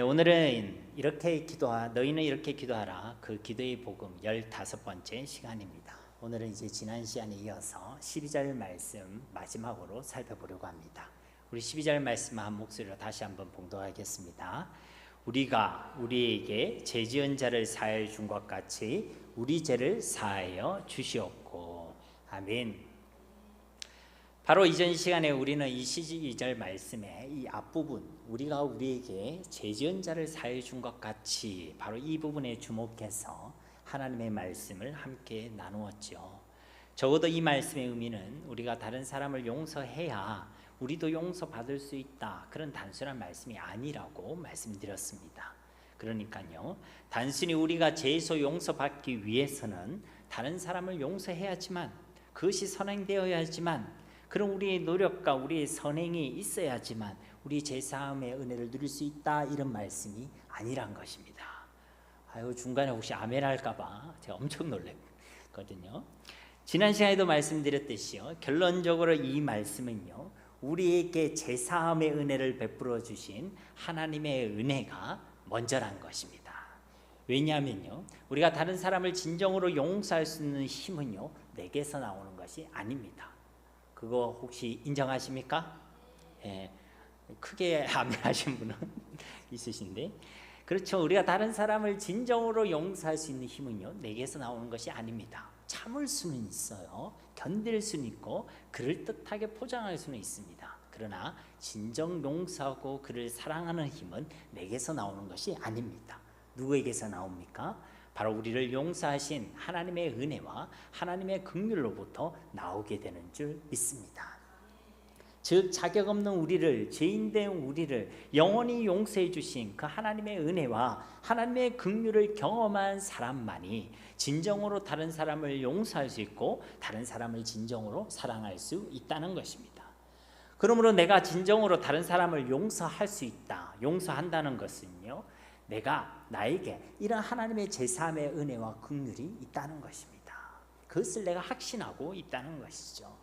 오늘은 너희는 이렇게 기도하라. 그 기도의 복음 15번째 시간입니다. 오늘은 이제 지난 시간에 이어서 12절 말씀 마지막으로 살펴보려고 합니다. 우리 12절 말씀 한 목소리로 다시 한번 봉독하겠습니다. 우리가 우리에게 죄 지은 자를 사하여 준 것 같이 우리 죄를 사하여 주시옵고. 아멘. 바로 이전 시간에 우리는 이 12절 말씀의 이 앞부분, 우리가 우리에게 죄 지은 자를 사하여 준 것 같이, 바로 이 부분에 주목해서 하나님의 말씀을 함께 나누었죠. 적어도 이 말씀의 의미는 우리가 다른 사람을 용서해야 우리도 용서받을 수 있다, 그런 단순한 말씀이 아니라고 말씀드렸습니다. 그러니까요, 단순히 우리가 죄에서 용서받기 위해서는 다른 사람을 용서해야지만, 그것이 선행되어야지만, 그럼 우리의 노력과 우리의 선행이 있어야지만 우리 제사함의 은혜를 누릴 수 있다, 이런 말씀이 아니란 것입니다. 중간에 혹시 아멘 할까봐 제가 엄청 놀랐거든요. 지난 시간에도 말씀드렸듯이요, 결론적으로 이 말씀은요, 우리에게 제사함의 은혜를 베풀어 주신 하나님의 은혜가 먼저란 것입니다. 왜냐하면요, 우리가 다른 사람을 진정으로 용서할 수 있는 힘은요, 내게서 나오는 것이 아닙니다. 그거 혹시 인정하십니까? 예, 크게 아멘 하신 분은 있으신데, 그렇죠. 우리가 다른 사람을 진정으로 용서할 수 있는 힘은요, 내게서 나오는 것이 아닙니다. 참을 수는 있어요. 견딜 수는 있고 그럴듯하게 포장할 수는 있습니다. 그러나 진정 용서하고 그를 사랑하는 힘은 내게서 나오는 것이 아닙니다. 누구에게서 나옵니까? 바로 우리를 용서하신 하나님의 은혜와 하나님의 긍휼로부터 나오게 되는 줄 믿습니다. 즉, 자격 없는 우리를, 죄인된 우리를 영원히 용서해 주신 그 하나님의 은혜와 하나님의 긍휼을 경험한 사람만이 진정으로 다른 사람을 용서할 수 있고 다른 사람을 진정으로 사랑할 수 있다는 것입니다. 그러므로 내가 진정으로 다른 사람을 용서할 수 있다, 용서한다는 것은요, 내가 나에게 이런 하나님의 제사함의 은혜와 긍휼이 있다는 것입니다. 그것을 내가 확신하고 있다는 것이죠.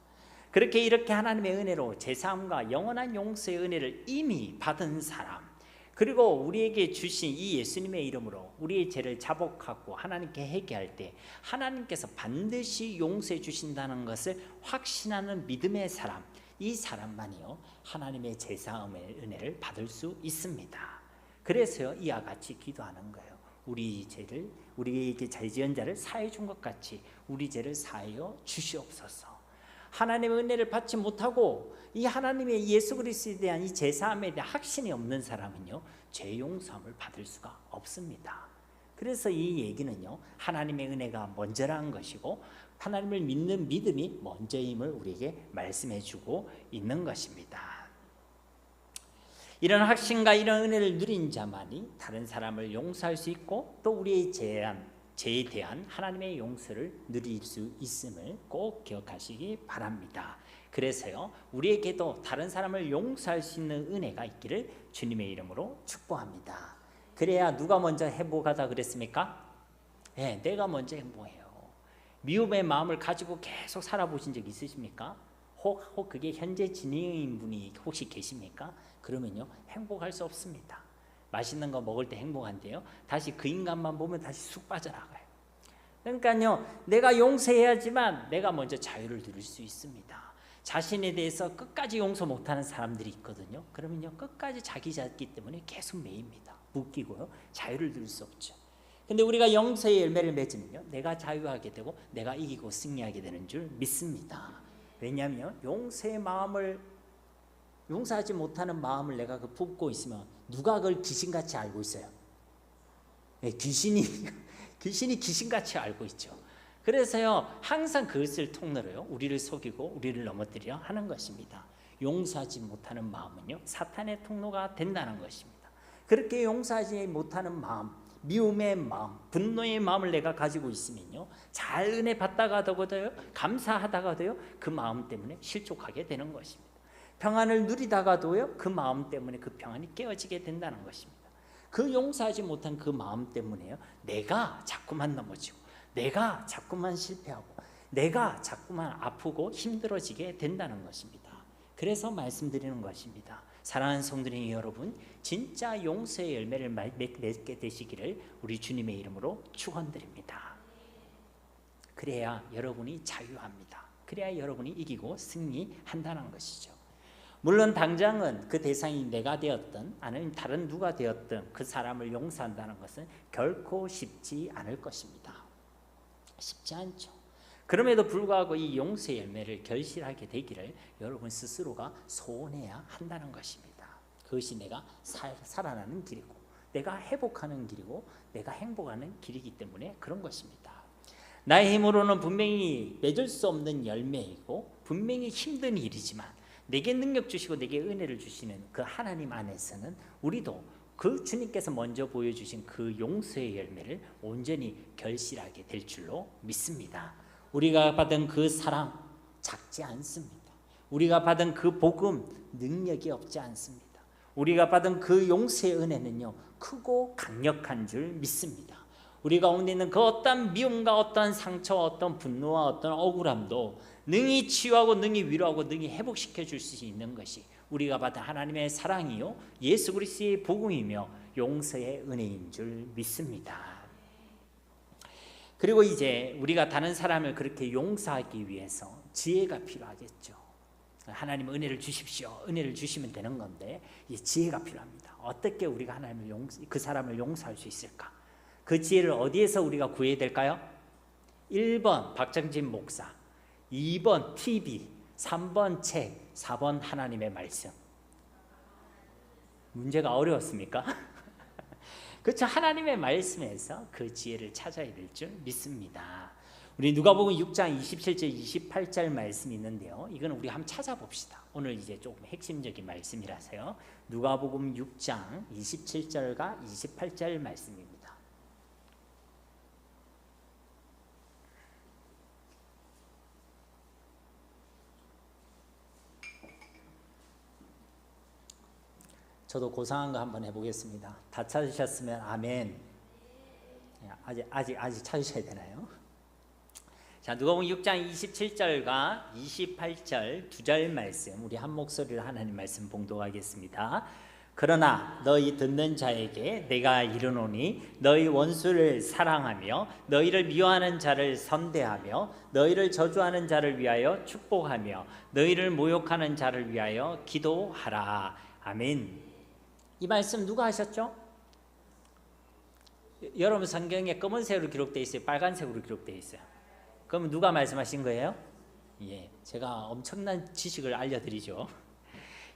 이렇게 하나님의 은혜로 제사함과 영원한 용서의 은혜를 이미 받은 사람, 그리고 우리에게 주신 이 예수님의 이름으로 우리의 죄를 자복하고 하나님께 회개할 때 하나님께서 반드시 용서해 주신다는 것을 확신하는 믿음의 사람, 이 사람만이요, 하나님의 제사함의 은혜를 받을 수 있습니다. 그래서요, 이와 같이 기도하는 거예요. 우리에게 죄 지은 자를 사하여 준 것 같이 우리 죄를 사하여 주시옵소서. 하나님의 은혜를 받지 못하고 이 하나님의 예수 그리스도에 대한 이 제사함에 대한 확신이 없는 사람은요, 죄 용서함을 받을 수가 없습니다. 그래서 이 얘기는요, 하나님의 은혜가 먼저라는 것이고 하나님을 믿는 믿음이 먼저임을 우리에게 말씀해 주고 있는 것입니다. 이런 확신과 이런 은혜를 누린 자만이 다른 사람을 용서할 수 있고 또 우리의 죄에 대한 하나님의 용서를 누릴 수 있음을 꼭 기억하시기 바랍니다. 그래서요, 우리에게도 다른 사람을 용서할 수 있는 은혜가 있기를 주님의 이름으로 축복합니다. 그래야 누가 먼저 행복하다 그랬습니까? 네, 내가 먼저 행복해요. 미움의 마음을 가지고 계속 살아보신 적 있으십니까? 혹 그게 현재 진행인 분이 혹시 계십니까? 그러면요, 행복할 수 없습니다. 맛있는 거 먹을 때 행복한데요, 다시 그 인간만 보면 다시 쑥 빠져나가요. 그러니까요, 내가 용서해야지만 내가 먼저 자유를 누릴 수 있습니다. 자신에 대해서 끝까지 용서 못하는 사람들이 있거든요. 그러면요, 끝까지 자기 잡기 때문에 계속 매입니다. 묶이고요, 자유를 누릴 수 없죠. 근데 우리가 용서의 열매를 맺으면요, 내가 자유하게 되고 내가 이기고 승리하게 되는 줄 믿습니다. 왜냐하면 용서하지 못하는 마음을 내가 품고 있으면 누가 그걸 귀신같이 알고 있어요? 네, 귀신이 귀신같이 알고 있죠. 그래서요, 항상 그것을 통로로요, 우리를 속이고 우리를 넘어뜨리려 하는 것입니다. 용서하지 못하는 마음은요, 사탄의 통로가 된다는 것입니다. 그렇게 용서하지 못하는 마음, 미움의 마음, 분노의 마음을 내가 가지고 있으면요, 잘 은혜 받다가도요, 감사하다가도요, 그 마음 때문에 실족하게 되는 것입니다. 평안을 누리다가도요, 그 마음 때문에 그 평안이 깨어지게 된다는 것입니다. 그 용서하지 못한 그 마음 때문에요, 내가 자꾸만 넘어지고 내가 자꾸만 실패하고 내가 자꾸만 아프고 힘들어지게 된다는 것입니다. 그래서 말씀드리는 것입니다. 사랑하는 성도님 여러분, 진짜 용서의 열매를 맺게 되시기를 우리 주님의 이름으로 축원드립니다. 그래야 여러분이 자유합니다. 그래야 여러분이 이기고 승리한다는 것이죠. 물론 당장은 그 대상이 내가 되었든 아니면 다른 누가 되었든 그 사람을 용서한다는 것은 결코 쉽지 않을 것입니다. 쉽지 않죠. 그럼에도 불구하고 이 용서의 열매를 결실하게 되기를 여러분 스스로가 소원해야 한다는 것입니다. 그것이 내가 살아나는 길이고 내가 회복하는 길이고 내가 행복하는 길이기 때문에 그런 것입니다. 나의 힘으로는 분명히 맺을 수 없는 열매이고 분명히 힘든 일이지만 내게 능력 주시고 내게 은혜를 주시는 그 하나님 안에서는 우리도 그 주님께서 먼저 보여주신 그 용서의 열매를 온전히 결실하게 될 줄로 믿습니다. 우리가 받은 그 사랑 작지 않습니다. 우리가 받은 그 복음 능력이 없지 않습니다. 우리가 받은 그 용서의 은혜는요 크고 강력한 줄 믿습니다. 우리 가운데 있는 그 어떤 미움과 어떤 상처와 어떤 분노와 어떤 억울함도 능히 치유하고 능히 위로하고 능히 회복시켜 줄 수 있는 것이 우리가 받은 하나님의 사랑이요 예수 그리스도의 복음이며 용서의 은혜인 줄 믿습니다. 그리고 이제 우리가 다른 사람을 그렇게 용서하기 위해서 지혜가 필요하겠죠. 하나님 은혜를 주십시오. 은혜를 주시면 되는 건데 이 지혜가 필요합니다. 어떻게 우리가 하나님을 그 사람을 용서할 수 있을까? 그 지혜를 어디에서 우리가 구해야 될까요? 1번 박정진 목사, 2번 TV, 3번 책, 4번 하나님의 말씀. 문제가 어려웠습니까? 그렇죠. 하나님의 말씀에서 그 지혜를 찾아야 될 줄 믿습니다. 우리 누가복음 6장 27절 28절 말씀이 있는데요. 이건 우리 한번 찾아봅시다. 오늘 이제 조금 핵심적인 말씀이라서요. 누가복음 6장 27절과 28절 말씀입니다. 저도 고상한 거 한번 해보겠습니다. 다 찾으셨으면 아멘. 아직 찾으셔야 되나요? 자, 누가복음 6장 27절과 28절 두 절 말씀 우리 한 목소리로 하나님 말씀 봉독하겠습니다. 그러나 너희 듣는 자에게 내가 이르노니 너희 원수를 사랑하며 너희를 미워하는 자를 선대하며 너희를 저주하는 자를 위하여 축복하며 너희를 모욕하는 자를 위하여 기도하라. 아멘. 이 말씀 누가 하셨죠? 여러분 성경에 검은색으로 기록되어 있어요? 빨간색으로 기록되어 있어요? 그럼 누가 말씀하신 거예요? 예, 제가 엄청난 지식을 알려드리죠.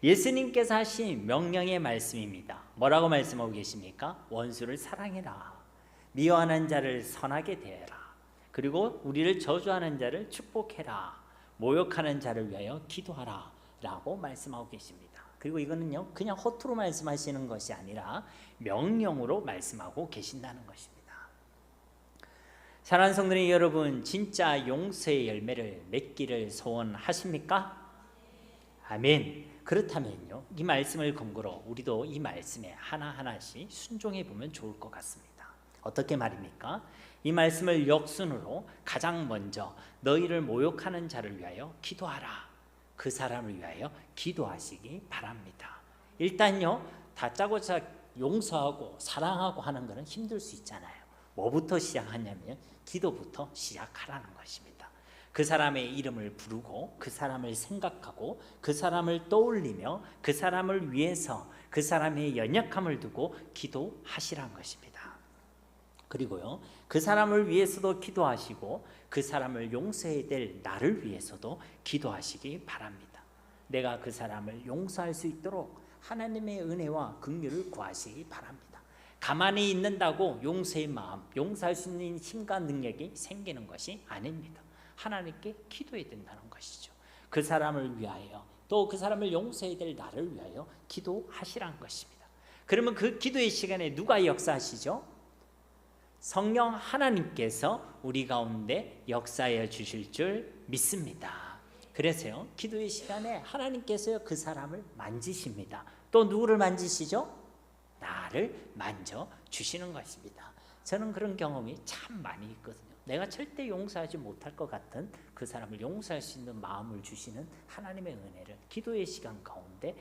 예수님께서 하신 명령의 말씀입니다. 뭐라고 말씀하고 계십니까? 원수를 사랑해라. 미워하는 자를 선하게 대해라. 그리고 우리를 저주하는 자를 축복해라. 모욕하는 자를 위하여 기도하라 라고 말씀하고 계십니다. 그리고 이거는요 그냥 허투루 말씀하시는 것이 아니라 명령으로 말씀하고 계신다는 것입니다. 사랑하는 성도님 여러분, 진짜 용서의 열매를 맺기를 소원하십니까? 아멘. 그렇다면요 이 말씀을 근거로 우리도 이 말씀에 하나하나씩 순종해 보면 좋을 것 같습니다. 어떻게 말입니까? 이 말씀을 역순으로 가장 먼저 너희를 모욕하는 자를 위하여 기도하라. 그 사람을 위하여 기도하시기 바랍니다. 일단요 다짜고짜 용서하고 사랑하고 하는 것은 힘들 수 있잖아요. 뭐부터 시작하냐면 기도부터 시작하라는 것입니다. 그 사람의 이름을 부르고 그 사람을 생각하고 그 사람을 떠올리며 그 사람을 위해서 그 사람의 연약함을 두고 기도하시라는 것입니다. 그리고요 그 사람을 위해서도 기도하시고 그 사람을 용서해야 될 나를 위해서도 기도하시기 바랍니다. 내가 그 사람을 용서할 수 있도록 하나님의 은혜와 긍휼을 구하시기 바랍니다. 가만히 있는다고 용서의 마음, 용서할 수 있는 힘과 능력이 생기는 것이 아닙니다. 하나님께 기도해야 된다는 것이죠. 그 사람을 위하여 또 그 사람을 용서해야 될 나를 위하여 기도하시라는 것입니다. 그러면 그 기도의 시간에 누가 역사하시죠? 성령 하나님께서 우리 가운데 역사해 주실 줄 믿습니다. 그래서요 기도의 시간에 하나님께서 그 사람을 만지십니다. 또 누구를 만지시죠? 나를 만져주시는 것입니다. 저는 그런 경험이 참 많이 있거든요. 내가 절대 용서하지 못할 것 같은 그 사람을 용서할 수 있는 마음을 주시는 하나님의 은혜를 기도의 시간 가운데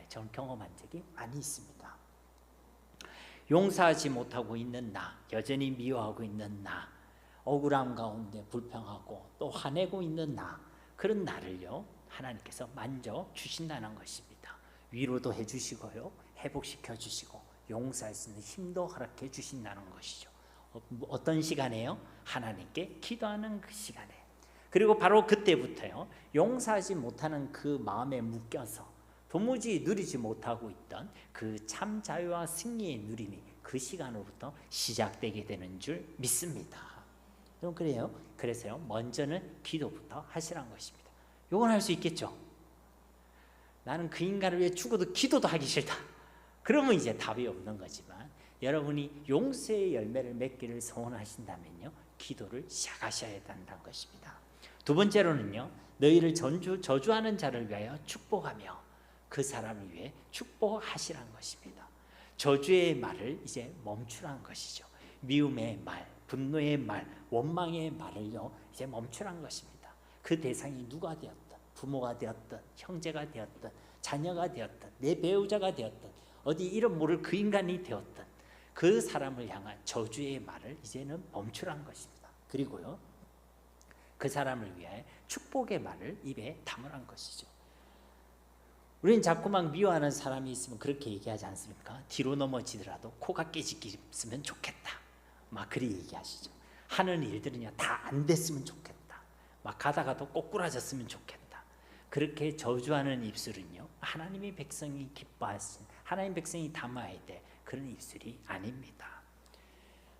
저는 경험한 적이 많이 있습니다. 용서하지 못하고 있는 나, 여전히 미워하고 있는 나, 억울함 가운데 불평하고 또 화내고 있는 나, 그런 나를요 하나님께서 만져 주신다는 것입니다. 위로도 해주시고요, 회복시켜 주시고 용서할 수 있는 힘도 허락해 주신다는 것이죠. 어떤 시간에요? 하나님께 기도하는 그 시간에. 그리고 바로 그때부터요, 용서하지 못하는 그 마음에 묶여서 도무지 누리지 못하고 있던 그 참 자유와 승리의 누림이 그 시간으로부터 시작되게 되는 줄 믿습니다. 여러분, 그래요? 그래서요, 먼저는 기도부터 하시라는 것입니다. 요건 할 수 있겠죠? 나는 그 인간을 위해 죽어도 기도도 하기 싫다. 그러면 이제 답이 없는 거지만, 여러분이 용서의 열매를 맺기를 소원하신다면요, 기도를 시작하셔야 한다는 것입니다. 두 번째로는요, 너희를 저주하는 자를 위하여 축복하며 그 사람을 위해 축복하시라는 것입니다. 저주의 말을 이제 멈추라는 것이죠. 미움의 말, 분노의 말, 원망의 말을요 이제 멈추라는 것입니다. 그 대상이 누가 되었든, 부모가 되었든, 형제가 되었든, 자녀가 되었든, 내 배우자가 되었든, 어디 이름 모를 그 인간이 되었든 그 사람을 향한 저주의 말을 이제는 멈추라는 것입니다. 그리고요, 그 사람을 위해 축복의 말을 입에 담으라는 것이죠. 우리는 자꾸만 미워하는 사람이 있으면 그렇게 얘기하지 않습니까? 뒤로 넘어지더라도 코가 깨지겠으면 좋겠다, 막 그리 얘기하시죠. 하는 일들은요 다 안 됐으면 좋겠다, 막 가다가도 꼬꾸라졌으면 좋겠다. 그렇게 저주하는 입술은요, 하나님의 백성이 기뻐하신, 하나님 백성이 담아야 될 그런 입술이 아닙니다.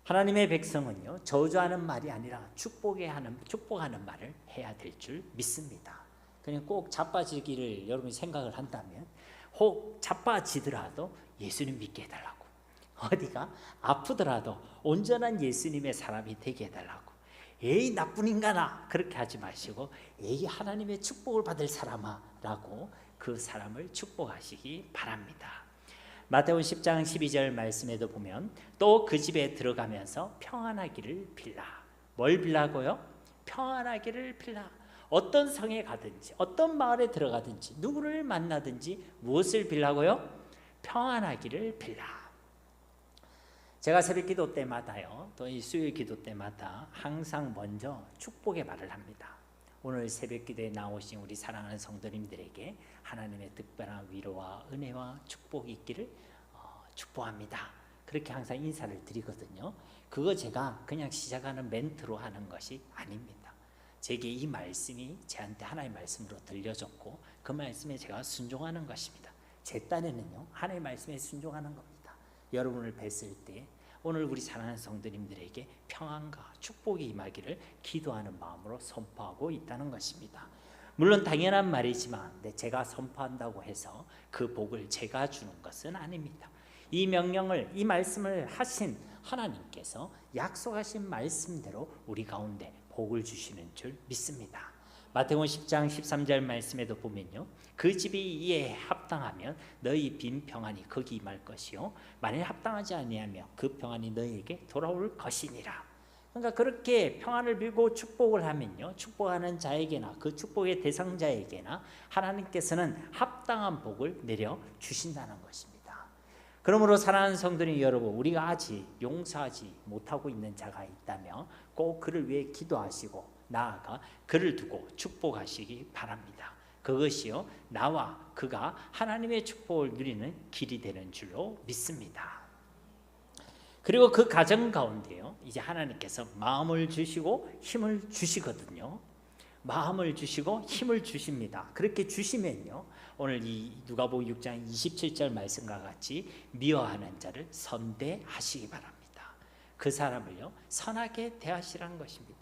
하나님의 백성은요, 저주하는 말이 아니라 축복하는 말을 해야 될 줄 믿습니다. 그냥 꼭 자빠지기를 여러분이 생각을 한다면, 혹 자빠지더라도 예수님 믿게 해달라고, 어디가 아프더라도 온전한 예수님의 사람이 되게 해달라고, 에이 나쁜 인간아 그렇게 하지 마시고, 에이 하나님의 축복을 받을 사람아 라고 그 사람을 축복하시기 바랍니다. 마태복음 10장 12절 말씀에도 보면, 또 그 집에 들어가면서 평안하기를 빌라. 뭘 빌라고요? 평안하기를 빌라. 어떤 성에 가든지, 어떤 마을에 들어가든지, 누구를 만나든지 무엇을 빌라고요? 평안하기를 빌라. 제가 새벽 기도 때마다요, 또 이 수요일 기도 때마다 항상 먼저 축복의 말을 합니다. 오늘 새벽 기도에 나오신 우리 사랑하는 성도님들에게 하나님의 특별한 위로와 은혜와 축복이 있기를 축복합니다. 그렇게 항상 인사를 드리거든요. 그거 제가 그냥 시작하는 멘트로 하는 것이 아닙니다. 제게 이 말씀이 저한테 하나님의 말씀으로 들려졌고, 그 말씀에 제가 순종하는 것입니다. 제 딴에는요, 하나님의 말씀에 순종하는 겁니다. 여러분을 뵀을 때 오늘 우리 사랑하는 성도님들에게 평안과 축복이 임하기를 기도하는 마음으로 선포하고 있다는 것입니다. 물론 당연한 말이지만 제가 선포한다고 해서 그 복을 제가 주는 것은 아닙니다. 이 명령을, 이 말씀을 하신 하나님께서 약속하신 말씀대로 우리 가운데 복을 주시는 줄 믿습니다. 마태복음 10장 13절 말씀에도 보면요, 그 집이 이에 합당하면 너희 빈 평안이 거기 임할 것이요, 만일 합당하지 아니하며 그 평안이 너희에게 돌아올 것이니라. 그러니까 그렇게 평안을 빌고 축복을 하면요, 축복하는 자에게나 그 축복의 대상자에게나 하나님께서는 합당한 복을 내려 주신다는 것입니다. 그러므로 사랑하는 성도님 여러분, 우리가 아직 용서하지 못하고 있는 자가 있다면 꼭 그를 위해 기도하시고 나아가 그를 두고 축복하시기 바랍니다. 그것이요, 나와 그가 하나님의 축복을 누리는 길이 되는 줄로 믿습니다. 그리고 그 가정 가운데요, 이제 하나님께서 마음을 주시고 힘을 주시거든요. 마음을 주시고 힘을 주십니다. 그렇게 주시면요, 오늘 이 누가복음 6장 27절 말씀과 같이 미워하는 자를 선대하시기 바랍니다. 그 사람을요 선하게 대하시라는 것입니다.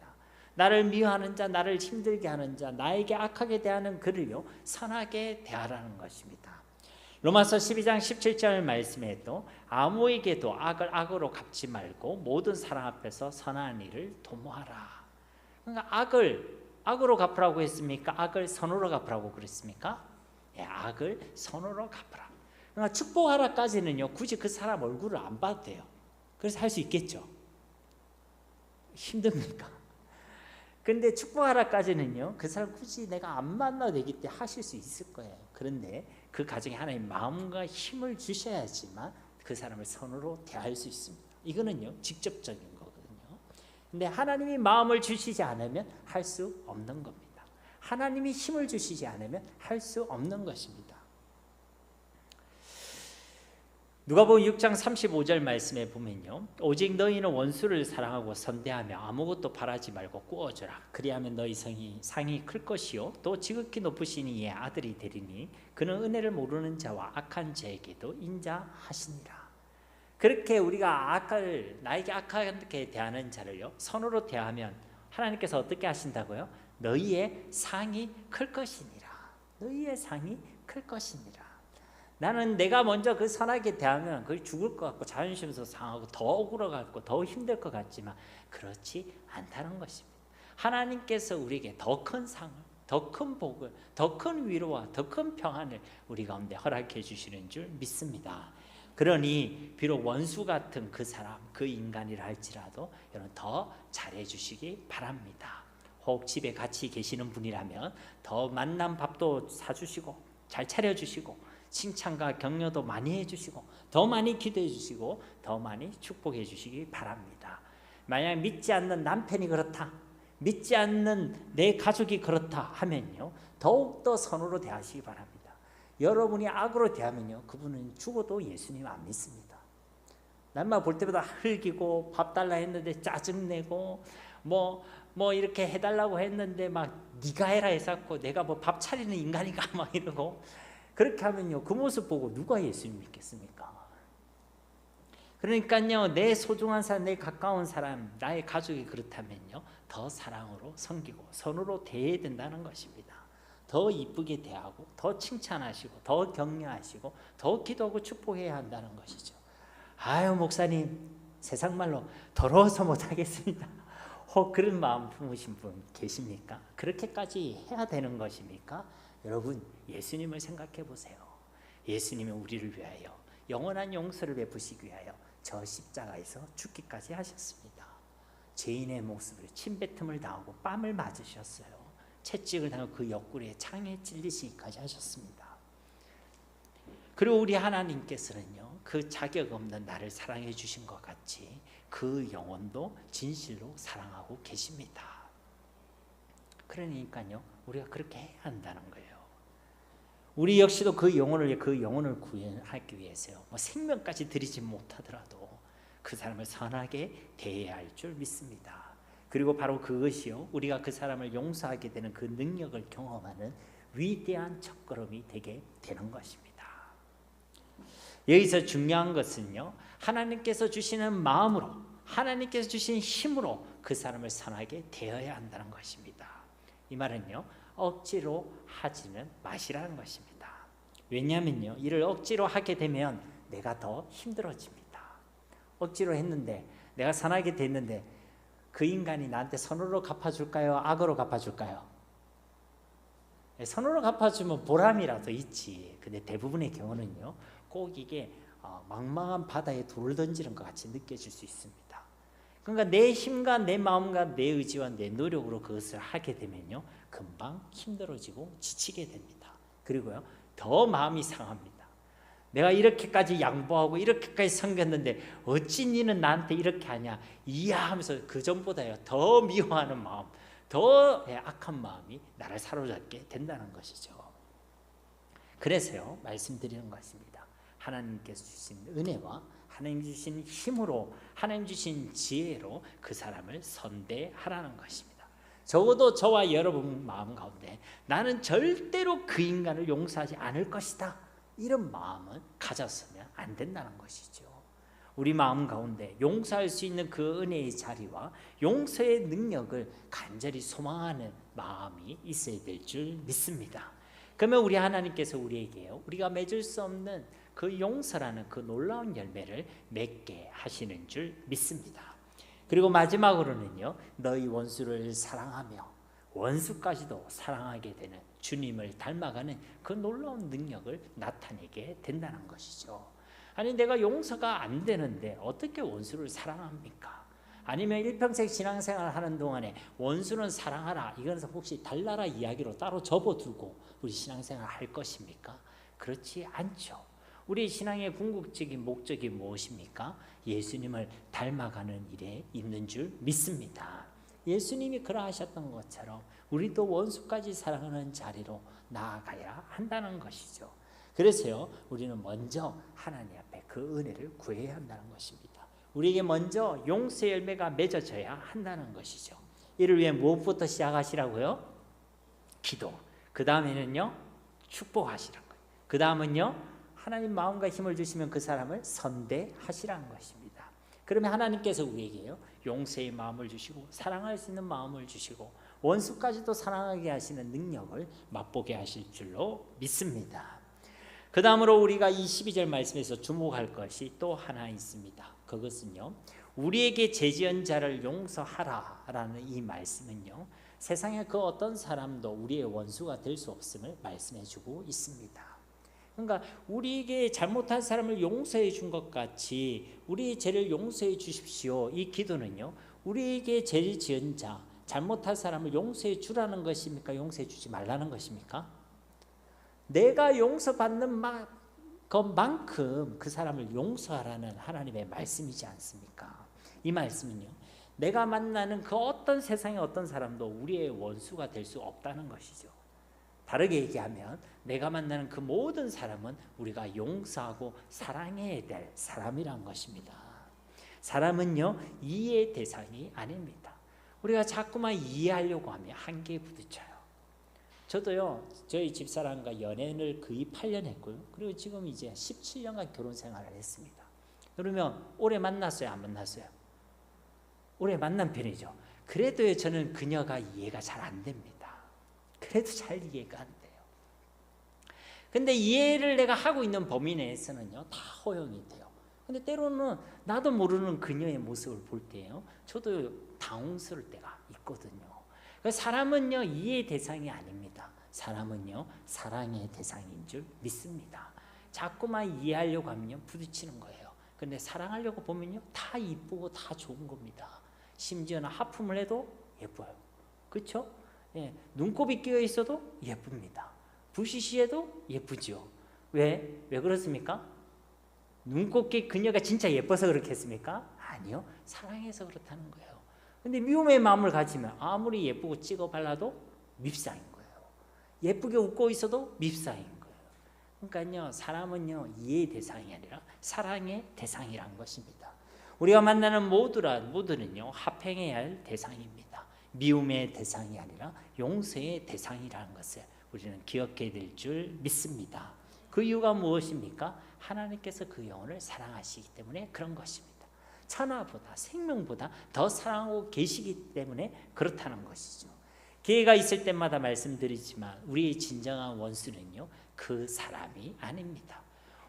나를 미워하는 자, 나를 힘들게 하는 자, 나에게 악하게 대하는 그를요 선하게 대하라는 것입니다. 로마서 12장 17절 말씀에도 아무에게도 악을 악으로 갚지 말고 모든 사람 앞에서 선한 일을 도모하라. 그러니까 악을 악으로 갚으라고 했습니까? 악을 선으로 갚으라고 그랬습니까? 예, 악을 선으로 갚으라. 그러니까 축복하라까지는요 굳이 그 사람 얼굴을 안 봐도 돼요. 그래서 할 수 있겠죠. 힘듭니까? 근데 축복하라까지는요 그 사람 굳이 내가 안 만나도 되기 때문에 하실 수 있을 거예요. 그런데 그 가정에 하나님 마음과 힘을 주셔야지만 그 사람을 선으로 대할 수 있습니다. 이거는요 직접적인 거거든요. 근데 하나님이 마음을 주시지 않으면 할 수 없는 겁니다. 하나님이 힘을 주시지 않으면 할 수 없는 것입니다. 누가복음 6장 35절 말씀에 보면요, 오직 너희는 원수를 사랑하고 선대하며 아무것도 바라지 말고 꾸어주라. 그리하면 너희 상이 클 것이요 또 지극히 높으신 이의 아들이 되리니 그는 은혜를 모르는 자와 악한 자에게도 인자하시니라. 그렇게 우리가 나에게 악하게 대하는 자를요 선으로 대하면 하나님께서 어떻게 하신다고요? 너희의 상이 클 것이니라. 너희의 상이 클 것이니라. 나는 내가 먼저 그 선하게 대하면 거의 죽을 것 같고 자존심도 상하고 더 억울해갖고 더 힘들 것 같지만 그렇지 않다는 것입니다. 하나님께서 우리에게 더 큰 상을, 더 큰 복을, 더 큰 위로와 더 큰 평안을 우리 가운데 허락해 주시는 줄 믿습니다. 그러니 비록 원수 같은 그 사람, 그 인간이라 할지라도 여러분 더 잘해 주시기 바랍니다. 혹 집에 같이 계시는 분이라면 더 맛난 밥도 사주시고 잘 차려주시고 칭찬과 격려도 많이 해주시고 더 많이 기도해 주시고 더 많이 축복해 주시기 바랍니다. 만약 믿지 않는 남편이 그렇다, 믿지 않는 내 가족이 그렇다 하면요 더욱더 선으로 대하시기 바랍니다. 여러분이 악으로 대하면요 그분은 죽어도 예수님 안 믿습니다. 날마다 볼 때마다 흘기고 밥 달라 했는데 짜증내고 뭐 이렇게 해달라고 했는데 막 네가 해라 해서 내가 뭐 밥 차리는 인간인가 막 이러고 그렇게 하면요 그 모습 보고 누가 예수님 믿겠습니까? 그러니까요 내 소중한 사람, 내 가까운 사람, 나의 가족이 그렇다면요 더 사랑으로 섬기고 선으로 대해야 된다는 것입니다. 더 이쁘게 대하고 더 칭찬하시고 더 격려하시고 더 기도하고 축복해야 한다는 것이죠. 아유 목사님 세상 말로 더러워서 못하겠습니다. 혹 그런 마음 품으신 분 계십니까? 그렇게까지 해야 되는 것입니까? 여러분 예수님을 생각해 보세요. 예수님은 우리를 위하여 영원한 용서를 베푸시기 위하여 저 십자가에서 죽기까지 하셨습니다. 죄인의 모습을 침뱉음을 당하고 뺨을 맞으셨어요. 채찍을 당하고 그 옆구리에 창에 찔리시기까지 하셨습니다. 그리고 우리 하나님께서는요 그 자격 없는 나를 사랑해 주신 것 같이 그 영혼도 진실로 사랑하고 계십니다. 그러니까요 우리가 그렇게 해야 한다는 거예요. 우리 역시도 그 영혼을 구원하기 위해서요 생명까지 드리지 못하더라도 그 사람을 선하게 대해야 할 줄 믿습니다. 그리고 바로 그것이요 우리가 그 사람을 용서하게 되는 그 능력을 경험하는 위대한 첫걸음이 되게 되는 것입니다. 여기서 중요한 것은요 하나님께서 주시는 마음으로, 하나님께서 주신 힘으로 그 사람을 선하게 대해야 한다는 것입니다. 이 말은요 억지로 하지는 마시라는 것입니다. 왜냐하면요 이를 억지로 하게 되면 내가 더 힘들어집니다. 억지로 했는데 내가 선하게 됐는데 그 인간이 나한테 선으로 갚아줄까요? 악으로 갚아줄까요? 선으로 갚아주면 보람이라도 있지. 근데 대부분의 경우는요 꼭 이게 망망한 바다에 돌을 던지는 것 같이 느껴질 수 있습니다. 그러니까 내 힘과 내 마음과 내 의지와 내 노력으로 그것을 하게 되면요 금방 힘들어지고 지치게 됩니다. 그리고요 더 마음이 상합니다. 내가 이렇게까지 양보하고 이렇게까지 섬겼는데 어찌 니는 나한테 이렇게 하냐 이야 하면서 그 전보다요 더 미워하는 마음, 더 악한 마음이 나를 사로잡게 된다는 것이죠. 그래서요 말씀드리는 것입니다. 하나님께서 주신 은혜와 하나님 주신 힘으로, 하나님 주신 지혜로 그 사람을 선대하라는 것입니다. 적어도 저와 여러분 마음 가운데 나는 절대로 그 인간을 용서하지 않을 것이다 이런 마음은 가졌으면 안 된다는 것이죠. 우리 마음 가운데 용서할 수 있는 그 은혜의 자리와 용서의 능력을 간절히 소망하는 마음이 있어야 될 줄 믿습니다. 그러면 우리 하나님께서 우리에게요 우리가 맺을 수 없는 그 용서라는 그 놀라운 열매를 맺게 하시는 줄 믿습니다. 그리고 마지막으로는요 너희 원수를 사랑하며 원수까지도 사랑하게 되는 주님을 닮아가는 그 놀라운 능력을 나타내게 된다는 것이죠. 아니 내가 용서가 안 되는데 어떻게 원수를 사랑합니까? 아니면 일평생 신앙생활 하는 동안에 원수는 사랑하라 이건 혹시 달나라 이야기로 따로 접어두고 우리 신앙생활 할 것입니까? 그렇지 않죠. 우리 신앙의 궁극적인 목적이 무엇입니까? 예수님을 닮아가는 일에 있는 줄 믿습니다. 예수님이 그러하셨던 것처럼 우리도 원수까지 사랑하는 자리로 나아가야 한다는 것이죠. 그래서요, 우리는 먼저 하나님 앞에 그 은혜를 구해야 한다는 것입니다. 우리에게 먼저 용서의 열매가 맺어져야 한다는 것이죠. 이를 위해 무엇부터 시작하시라고요? 기도. 그 다음에는요, 축복하시라는 거예요. 그 다음은요, 하나님 마음과 힘을 주시면 그 사람을 선대하시라는 것입니다. 그러면 하나님께서 우리에게요, 용서의 마음을 주시고 사랑할 수 있는 마음을 주시고 원수까지도 사랑하게 하시는 능력을 맛보게 하실 줄로 믿습니다. 그 다음으로 우리가 이 12절 말씀에서 주목할 것이 또 하나 있습니다. 그것은요, 우리에게 죄지은 자를 용서하라라는 이 말씀은요, 세상의 그 어떤 사람도 우리의 원수가 될 수 없음을 말씀해 주고 있습니다. 그러니까 우리에게 잘못한 사람을 용서해 준 것 같이 우리의 죄를 용서해 주십시오. 이 기도는요, 우리에게 죄를 지은 자, 잘못한 사람을 용서해 주라는 것입니까? 용서해 주지 말라는 것입니까? 내가 용서받는 것만큼 그 사람을 용서하라는 하나님의 말씀이지 않습니까? 이 말씀은요, 내가 만나는 그 어떤 세상의 어떤 사람도 우리의 원수가 될 수 없다는 것이죠. 다르게 얘기하면 내가 만나는 그 모든 사람은 우리가 용서하고 사랑해야 될 사람이란 것입니다. 사람은요, 이해의 대상이 아닙니다. 우리가 자꾸만 이해하려고 하면 한계에 부딪혀요. 저도요, 저희 집사람과 연애를 거의 8년 했고요. 그리고 지금 이제 17년간 결혼 생활을 했습니다. 그러면 오래 만났어요, 안 만났어요? 오래 만난 편이죠. 그래도 저는 그녀가 이해가 잘 안 됩니다. 그래도 잘 이해가 안 돼요. 근데 이해를 내가 하고 있는 범위 내에서는요, 다 허용이 돼요. 근데 때로는 나도 모르는 그녀의 모습을 볼 때요, 저도 당황스러울 때가 있거든요. 사람은요, 이해의 대상이 아닙니다. 사람은요, 사랑의 대상인 줄 믿습니다. 자꾸만 이해하려고 하면 부딪히는 거예요. 근데 사랑하려고 보면요, 다 이쁘고 다 좋은 겁니다. 심지어는 하품을 해도 예뻐요. 그렇죠? 예, 눈곱이 끼어 있어도 예쁩니다. 부시시해도 예쁘죠. 왜 그렇습니까? 눈곱기 그녀가 진짜 예뻐서 그렇겠습니까? 아니요, 사랑해서 그렇다는 거예요. 근데 미움의 마음을 가지면 아무리 예쁘고 찍어 발라도 밉상인 거예요. 예쁘게 웃고 있어도 밉상인 거예요. 그러니까요, 사람은요, 이해의 대상이 아니라 사랑의 대상이란 것입니다. 우리가 만나는 모두는요, 합행해야 할 대상입니다. 미움의 대상이 아니라 용서의 대상이라는 것을 우리는 기억해야 될 줄 믿습니다. 그 이유가 무엇입니까? 하나님께서 그 영혼을 사랑하시기 때문에 그런 것입니다. 천하보다 생명보다 더 사랑하고 계시기 때문에 그렇다는 것이죠. 기회가 있을 때마다 말씀드리지만 우리의 진정한 원수는요, 그 사람이 아닙니다.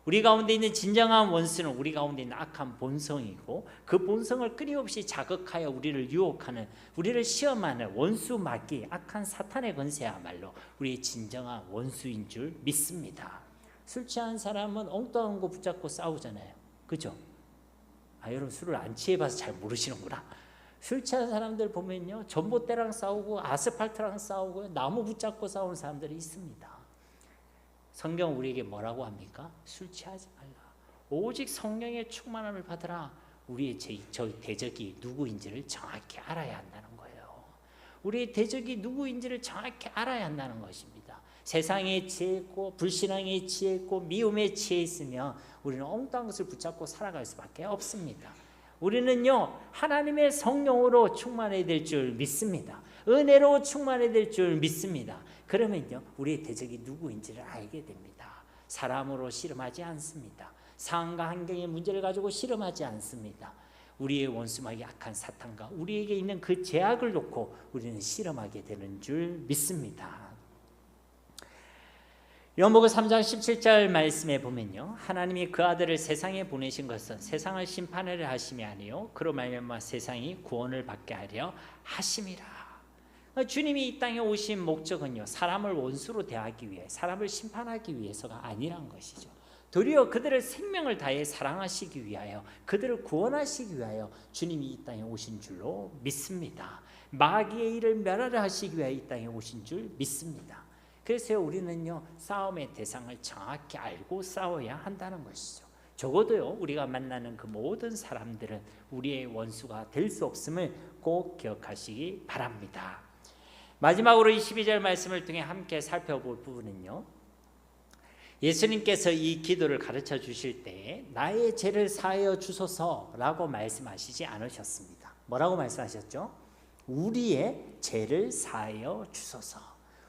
우리 가운데 있는 진정한 원수는 우리 가운데 있는 악한 본성이고, 그 본성을 끊임없이 자극하여 우리를 유혹하는, 우리를 시험하는 원수 마귀, 악한 사탄의 권세야말로 우리의 진정한 원수인 줄 믿습니다. 술 취한 사람은 엉뚱한 거 붙잡고 싸우잖아요. 그죠? 여러분 술을 안 취해봐서 잘 모르시는구나. 술 취한 사람들 보면요, 전봇대랑 싸우고 아스팔트랑 싸우고 나무 붙잡고 싸우는 사람들이 있습니다. 성경 우리에게 뭐라고 합니까? 술 취하지 말라. 오직 성령의 충만함을 받으라. 우리의 저희 대적이 누구인지를 정확히 알아야 한다는 거예요. 우리의 대적이 누구인지를 정확히 알아야 한다는 것입니다. 세상에 취했고 불신앙에 취했고 미움에 취해 있으면 우리는 엉뚱한 것을 붙잡고 살아갈 수밖에 없습니다. 우리는요, 하나님의 성령으로 충만해야 될 줄 믿습니다. 은혜로 충만해야 될 줄 믿습니다. 그러면요, 우리의 대적이 누구인지를 알게 됩니다. 사람으로 씨름하지 않습니다. 상황과 환경의 문제를 가지고 씨름하지 않습니다. 우리의 원수마귀 악한 사탄과 우리에게 있는 그 제약을 놓고 우리는 씨름하게 되는 줄 믿습니다. 요한복음 3장 17절 말씀에 보면요, 하나님이 그 아들을 세상에 보내신 것은 세상을 심판하려 하심이 아니요 그로 말미암아 세상이 구원을 받게 하려 하심이라. 주님이 이 땅에 오신 목적은요, 사람을 원수로 대하기 위해, 사람을 심판하기 위해서가 아니란 것이죠. 도리어 그들을 생명을 다해 사랑하시기 위하여, 그들을 구원하시기 위하여 주님이 이 땅에 오신 줄로 믿습니다. 마귀의 일을 멸하려 하시기 위하여 이 땅에 오신 줄 믿습니다. 그래서 우리는요, 싸움의 대상을 정확히 알고 싸워야 한다는 것이죠. 적어도요, 우리가 만나는 그 모든 사람들은 우리의 원수가 될 수 없음을 꼭 기억하시기 바랍니다. 마지막으로 이 12절 말씀을 통해 함께 살펴볼 부분은요, 예수님께서 이 기도를 가르쳐 주실 때 나의 죄를 사하여 주소서라고 말씀하시지 않으셨습니다. 뭐라고 말씀하셨죠? 우리의 죄를 사하여 주소서.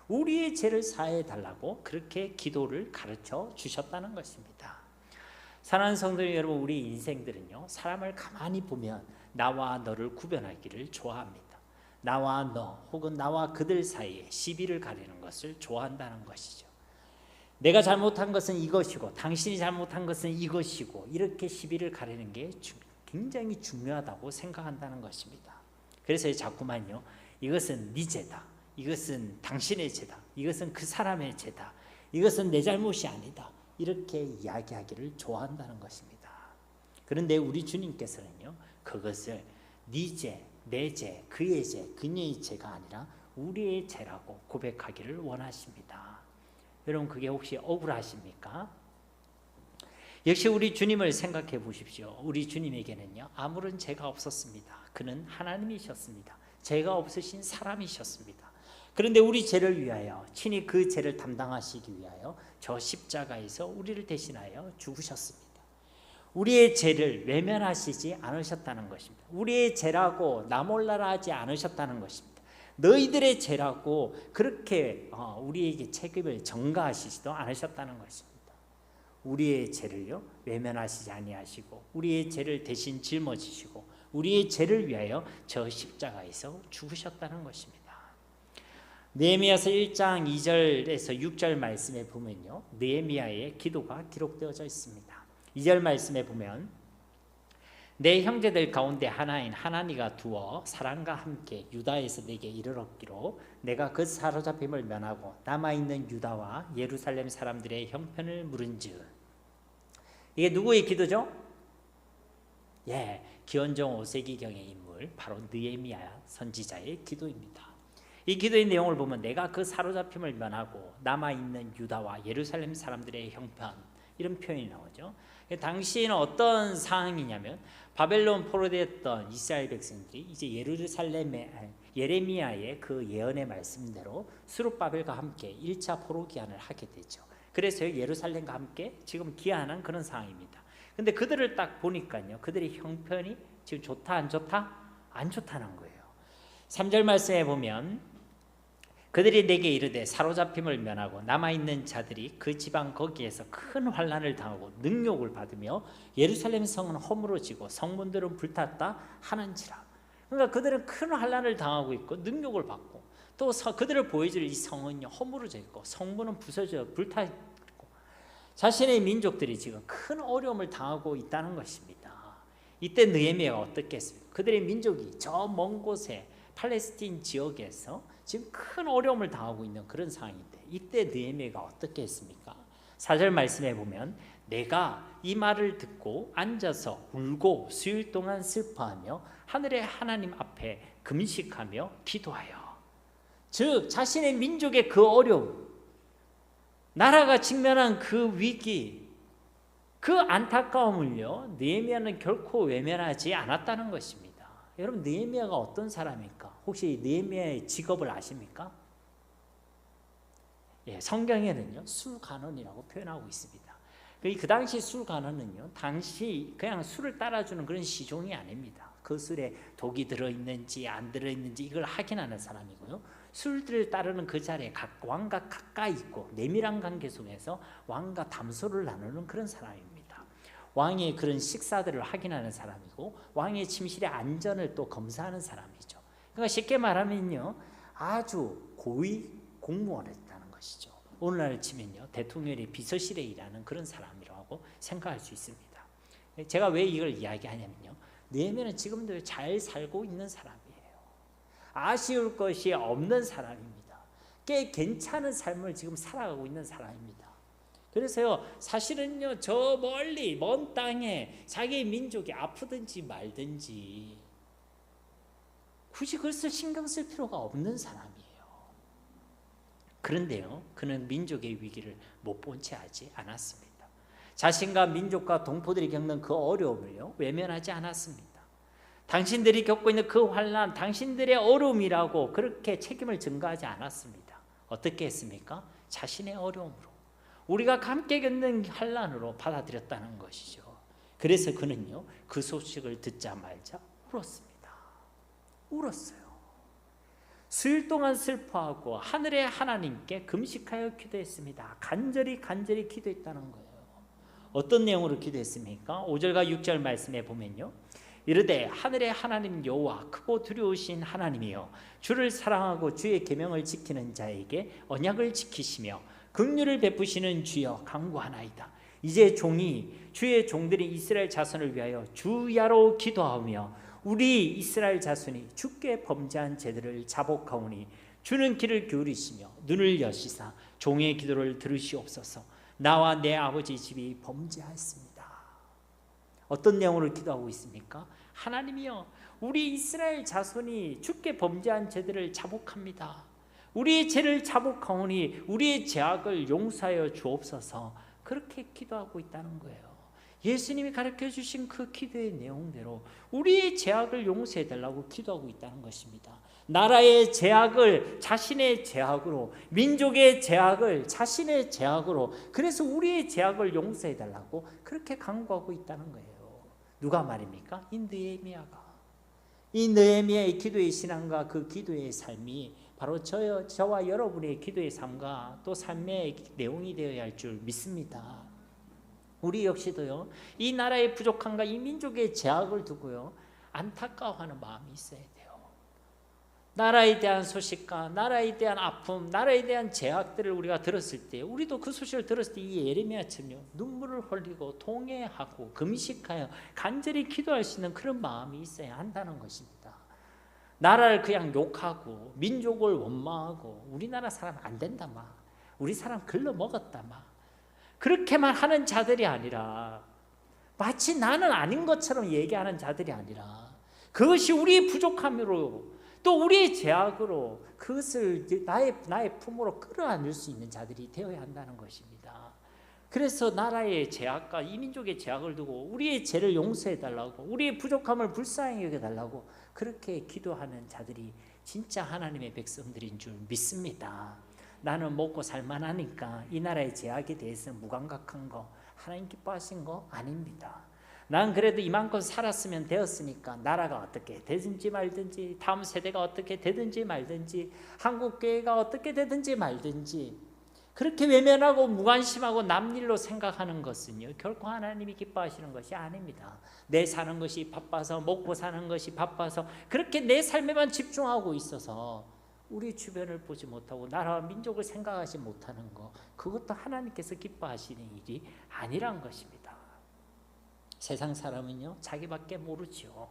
우리의 죄를 사해 달라고 그렇게 기도를 가르쳐 주셨다는 것입니다. 사랑하는 성도 여러분, 우리 인생들은요, 사람을 가만히 보면 나와 너를 구별하기를 좋아합니다. 나와 너 혹은 나와 그들 사이에 시비를 가리는 것을 좋아한다는 것이죠. 내가 잘못한 것은 이것이고 당신이 잘못한 것은 이것이고 이렇게 시비를 가리는 게 굉장히 중요하다고 생각한다는 것입니다. 그래서 자꾸만요, 이것은 네 죄다, 이것은 당신의 죄다, 이것은 그 사람의 죄다, 이것은 내 잘못이 아니다, 이렇게 이야기하기를 좋아한다는 것입니다. 그런데 우리 주님께서는요, 그것을 네 죄, 내 죄, 그의 죄, 그녀의 죄가 아니라 우리의 죄라고 고백하기를 원하십니다. 여러분, 그게 혹시 억울하십니까? 역시 우리 주님을 생각해 보십시오. 우리 주님에게는요, 아무런 죄가 없었습니다. 그는 하나님이셨습니다. 죄가 없으신 사람이셨습니다. 그런데 우리 죄를 위하여 친히 그 죄를 담당하시기 위하여 저 십자가에서 우리를 대신하여 죽으셨습니다. 우리의 죄를 외면하시지 않으셨다는 것입니다. 우리의 죄라고 나 몰라라 하지 않으셨다는 것입니다. 너희들의 죄라고 그렇게 우리에게 책임을 전가하시지도 않으셨다는 것입니다. 우리의 죄를요, 외면하시지 아니하시고 우리의 죄를 대신 짊어지시고 우리의 죄를 위하여 저 십자가에서 죽으셨다는 것입니다. 느헤미야서 1장 2절에서 6절 말씀에 보면요, 느헤미야의 기도가 기록되어져 있습니다. 2절 말씀에 보면 내 형제들 가운데 하나인 하나니가 두어 사람과 함께 유다에서 내게 이르렀기로 내가 그 사로잡힘을 면하고 남아있는 유다와 예루살렘 사람들의 형편을 물은즉. 이게 누구의 기도죠? 기원전 5세기경의 인물 바로 느헤미야 선지자의 기도입니다. 이 기도의 내용을 보면 내가 그 사로잡힘을 면하고 남아있는 유다와 예루살렘 사람들의 형편, 이런 표현이 나오죠. 당시에는 어떤 상황이냐면 바벨론 포로되었던 이스라엘 백성들이 이제 예레미야의 그 예언의 말씀대로 수룹바벨과 함께 1차 포로 귀환을 하게 되죠. 그래서 예루살렘과 함께 지금 귀환한 그런 상황입니다. 근데 그들을 딱 보니까요, 그들의 형편이 지금 좋다 안 좋다? 안 좋다는 거예요. 3절 말씀에 보면 그들이 내게 이르되 사로잡힘을 면하고 남아있는 자들이 그 지방 거기에서 큰 환난을 당하고 능욕을 받으며 예루살렘 성은 허물어지고 성문들은 불탔다 하는지라. 그러니까 그들은 큰 환난을 당하고 있고 능욕을 받고 또 그들을 보여줄 이 성은요, 허물어져 있고 성문은 부서져 불타 있고 자신의 민족들이 지금 큰 어려움을 당하고 있다는 것입니다. 이때 느헤미야가 어떻게 했습니까? 그들의 민족이 저 먼 곳에 팔레스틴 지역에서 지금 큰 어려움을 당하고 있는 그런 상황인데 이때 느헤미야가 어떻게 했습니까? 4절 말씀에 보면 내가 이 말을 듣고 앉아서 울고 수일 동안 슬퍼하며 하늘의 하나님 앞에 금식하며 기도하여. 즉 자신의 민족의 그 어려움, 나라가 직면한 그 위기, 그 안타까움을요, 느헤미야는 결코 외면하지 않았다는 것입니다. 여러분, 느헤미야가 어떤 사람입니까? 혹시 느헤미야의 직업을 아십니까? 성경에는요, 술간원이라고 표현하고 있습니다. 그 당시 술간원은요, 당시 그냥 술을 따라주는 그런 시종이 아닙니다. 그 술에 독이 들어있는지 안 들어있는지 이걸 확인하는 사람이고요, 술들을 따르는 그 자리에 왕과 가까이 있고 내밀한 관계 속에서 왕과 담소를 나누는 그런 사람입니다. 왕의 그런 식사들을 확인하는 사람이고 왕의 침실의 안전을 또 검사하는 사람이죠. 그러니까 쉽게 말하면요, 아주 고위 공무원을 했다는 것이죠. 오늘날 치면요, 대통령의 비서실에 일하는 그런 사람이라고 생각할 수 있습니다. 제가 왜 이걸 이야기하냐면요, 느헤미야는 지금도 잘 살고 있는 사람이에요. 아쉬울 것이 없는 사람입니다. 꽤 괜찮은 삶을 지금 살아가고 있는 사람입니다. 그래서요, 사실은요, 저 멀리 먼 땅에 자기 민족이 아프든지 말든지 굳이 그것을 신경 쓸 필요가 없는 사람이에요. 그런데요, 그는 민족의 위기를 못 본 채 하지 않았습니다. 자신과 민족과 동포들이 겪는 그 어려움을요, 외면하지 않았습니다. 당신들이 겪고 있는 그 환난, 당신들의 어려움이라고 그렇게 책임을 전가하지 않았습니다. 어떻게 했습니까? 자신의 어려움으로, 우리가 함께 겪는 환난으로 받아들였다는 것이죠. 그래서 그는요, 그 소식을 듣자마자 울었습니다. 울었어요. 수일 동안 슬퍼하고 하늘의 하나님께 금식하여 기도했습니다. 간절히 기도했다는 거예요. 어떤 내용으로 기도했습니까? 5절과 6절 말씀에 보면요, 이르되 하늘의 하나님 여호와 크고 두려우신 하나님이여, 주를 사랑하고 주의 계명을 지키는 자에게 언약을 지키시며 긍휼을 베푸시는 주여 간구하나이다. 이제 주의 종들이 이스라엘 자손을 위하여 주야로 기도하며 우리 이스라엘 자손이 주께 범죄한 죄들을 자복하오니 주는 귀를 기울이시며 눈을 여시사 종의 기도를 들으시옵소서. 나와 내 아버지 집이 범죄하였습니다. 어떤 내용으로 기도하고 있습니까? 하나님이여, 우리 이스라엘 자손이 주께 범죄한 죄들을 자복합니다. 우리의 죄를 자복하오니 우리의 죄악을 용서하여 주옵소서. 그렇게 기도하고 있다는 거예요. 예수님이 가르쳐 주신 그 기도의 내용대로 우리의 죄악을 용서해 달라고 기도하고 있다는 것입니다. 나라의 죄악을 자신의 죄악으로, 민족의 죄악을 자신의 죄악으로, 그래서 우리의 죄악을 용서해 달라고 그렇게 간구하고 있다는 거예요. 누가 말입니까? 이 느헤미야가. 이 느헤미야의 기도의 신앙과 그 기도의 삶이 바로 저와 여러분의 기도의 삶과 또 삶의 내용이 되어야 할 줄 믿습니다. 우리 역시도요, 이 나라의 부족함과 이 민족의 죄악을 두고요, 안타까워하는 마음이 있어야 돼요. 나라에 대한 소식과 나라에 대한 아픔, 나라에 대한 죄악들을 우리가 들었을 때, 우리도 그 소식을 들었을 때 이 예레미야처럼요, 눈물을 흘리고 통회하고 금식하여 간절히 기도할 수 있는 그런 마음이 있어야 한다는 것입니다. 나라를 그냥 욕하고 민족을 원망하고 우리나라 사람 안 된다 막, 우리 사람 글러먹었다 막, 그렇게만 하는 자들이 아니라, 마치 나는 아닌 것처럼 얘기하는 자들이 아니라, 그것이 우리의 부족함으로 또 우리의 죄악으로 그것을 나의 품으로 끌어안을 수 있는 자들이 되어야 한다는 것입니다. 그래서 나라의 죄악과 이 민족의 죄악을 두고 우리의 죄를 용서해 달라고, 우리의 부족함을 불쌍히 여겨 달라고 그렇게 기도하는 자들이 진짜 하나님의 백성들인 줄 믿습니다. 나는 먹고 살만하니까 이 나라의 죄악에 대해서 무감각한 거, 하나님 기뻐하신 거 아닙니다. 난 그래도 이만큼 살았으면 되었으니까 나라가 어떻게 되든지 말든지, 다음 세대가 어떻게 되든지 말든지, 한국교회가 어떻게 되든지 말든지, 그렇게 외면하고 무관심하고 남일로 생각하는 것은요, 결코 하나님이 기뻐하시는 것이 아닙니다. 내 사는 것이 바빠서, 먹고 사는 것이 바빠서 그렇게 내 삶에만 집중하고 있어서 우리 주변을 보지 못하고 나라와 민족을 생각하지 못하는 것, 그것도 하나님께서 기뻐하시는 일이 아니란 것입니다. 세상 사람은요, 자기밖에 모르죠.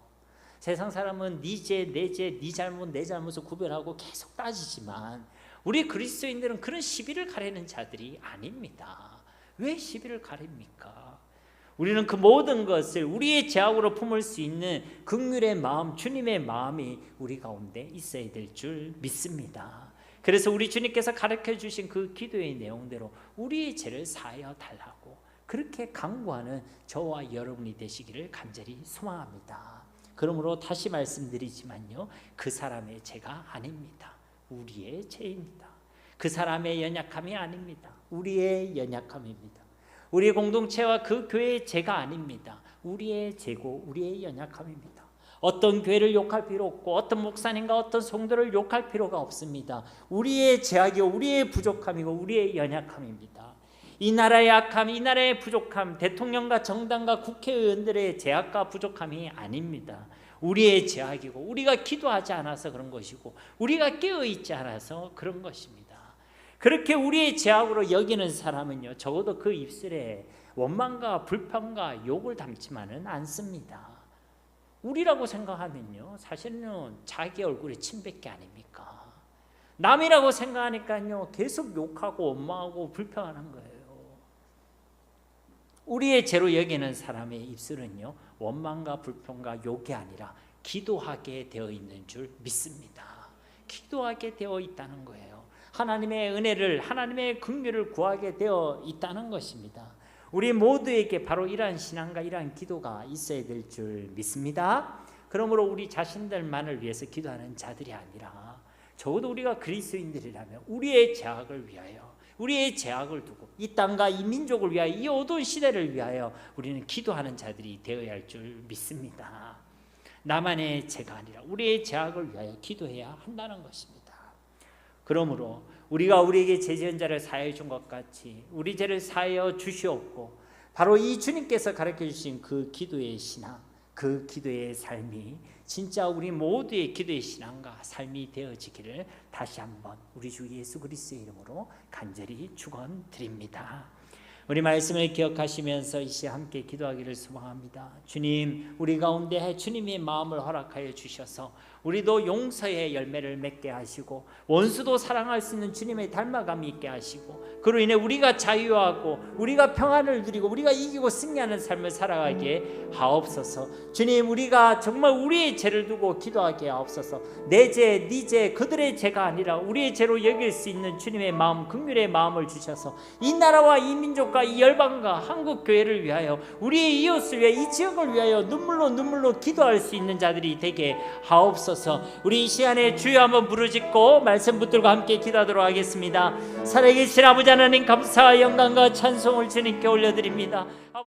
세상 사람은 네 죄, 내 죄, 네 잘못, 내 잘못을 구별하고 계속 따지지만 우리 그리스도인들은 그런 시비를 가리는 자들이 아닙니다. 왜 시비를 가립니까? 우리는 그 모든 것을 우리의 죄악으로 품을 수 있는 긍휼의 마음, 주님의 마음이 우리 가운데 있어야 될 줄 믿습니다. 그래서 우리 주님께서 가르쳐 주신 그 기도의 내용대로 우리의 죄를 사하여 달라고 그렇게 간구하는 저와 여러분이 되시기를 간절히 소망합니다. 그러므로 다시 말씀드리지만요, 그 사람의 죄가 아닙니다. 우리의 죄입니다. 그 사람의 연약함이 아닙니다. 우리의 연약함입니다. 우리의 공동체와 그 교회의 죄가 아닙니다. 우리의 죄고 우리의 연약함입니다. 어떤 교회를 욕할 필요 없고 어떤 목사님과 어떤 성도를 욕할 필요가 없습니다. 우리의 죄악이고 우리의 부족함이고 우리의 연약함입니다. 이 나라의 악함, 이 나라의 부족함, 대통령과 정당과 국회의원들의 죄악과 부족함이 아닙니다. 우리의 죄악이고 우리가 기도하지 않아서 그런 것이고 우리가 깨어있지 않아서 그런 것입니다. 그렇게 우리의 죄악으로 여기는 사람은요, 적어도 그 입술에 원망과 불평과 욕을 담지만은 않습니다. 우리라고 생각하면요, 사실은 자기 얼굴에 침뱉기 아닙니까? 남이라고 생각하니까요, 계속 욕하고 원망하고 불평하는 거예요. 우리의 죄로 여기는 사람의 입술은요, 원망과 불평과 욕이 아니라 기도하게 되어 있는 줄 믿습니다. 기도하게 되어 있다는 거예요. 하나님의 은혜를, 하나님의 긍휼을 구하게 되어 있다는 것입니다. 우리 모두에게 바로 이러한 신앙과 이러한 기도가 있어야 될 줄 믿습니다. 그러므로 우리 자신들만을 위해서 기도하는 자들이 아니라 적어도 우리가 그리스도인들이라면 우리의 제약을 위하여, 우리의 제약을 두고 이 땅과 이 민족을 위하여, 이 어두운 시대를 위하여 우리는 기도하는 자들이 되어야 할 줄 믿습니다. 나만의 죄가 아니라 우리의 제약을 위하여 기도해야 한다는 것입니다. 그러므로 우리가 우리에게 죄 지은 자를 사하여 준 것 같이 우리 죄를 사하여 주시옵고, 바로 이 주님께서 가르쳐 주신 그 기도의 신앙, 그 기도의 삶이 진짜 우리 모두의 기도의 신앙과 삶이 되어지기를 다시 한번 우리 주 예수 그리스도의 이름으로 간절히 축원드립니다. 우리 말씀을 기억하시면서 이 시간 함께 기도하기를 소망합니다. 주님, 우리 가운데 주님의 마음을 허락하여 주셔서 우리도 용서의 열매를 맺게 하시고 원수도 사랑할 수 있는 주님의 닮아감이 있게 하시고, 그로 인해 우리가 자유하고 우리가 평안을 누리고 우리가 이기고 승리하는 삶을 살아가게 하옵소서. 주님, 우리가 정말 우리의 죄를 두고 기도하게 하옵소서. 내 죄, 네 죄, 그들의 죄가 아니라 우리의 죄로 여길 수 있는 주님의 마음, 긍휼의 마음을 주셔서 이 나라와 이 민족과 이 열방과 한국 교회를 위하여, 우리의 이웃을 위하여, 이 지역을 위하여 눈물로 기도할 수 있는 자들이 되게 하옵소서. 우리 이 시간에 주여 한번 부르짖고 말씀 붙들고 함께 기도하도록 하겠습니다. 살아계신 아버지 하나님, 감사와 영광과 찬송을 주님께 올려드립니다.